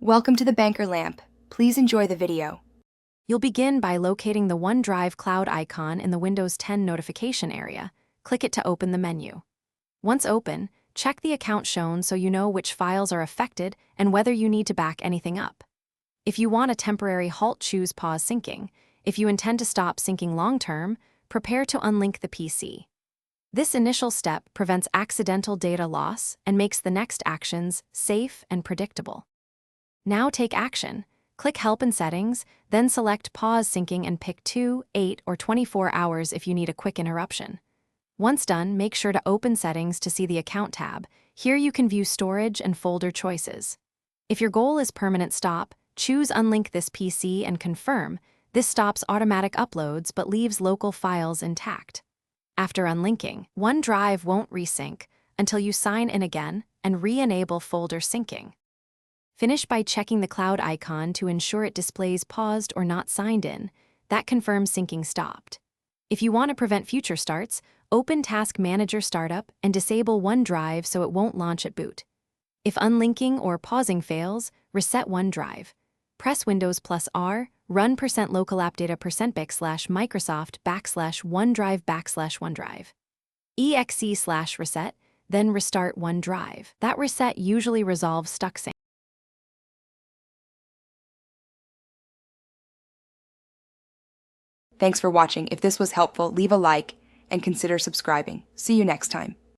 Welcome to the Banker Lamp. Please enjoy the video. You'll begin by locating the OneDrive cloud icon in the Windows 10 notification area. Click it to open the menu. Once open, check the account shown so you know which files are affected and whether you need to back anything up. If you want a temporary halt, choose Pause Syncing. If you intend to stop syncing long-term, prepare to unlink the PC. This initial step prevents accidental data loss and makes the next actions safe and predictable. Now take action. Click Help in Settings, then select Pause Syncing and pick 2, 8, or 24 hours if you need a quick interruption. Once done, make sure to open Settings to see the Account tab. Here you can view storage and folder choices. If your goal is permanent stop, choose Unlink this PC and confirm. This stops automatic uploads but leaves local files intact. After unlinking, OneDrive won't resync until you sign in again and re-enable folder syncing. Finish by checking the cloud icon to ensure it displays paused or not signed in. That confirms syncing stopped. If you want to prevent future starts, open Task Manager Startup and disable OneDrive so it won't launch at boot. If unlinking or pausing fails, reset OneDrive. Press Windows plus R, run %localappdata %backslash OneDrive/OneDrive. exe/reset, then restart OneDrive. That reset usually resolves stuck sync. Thanks for watching. If this was helpful, leave a like and consider subscribing. See you next time.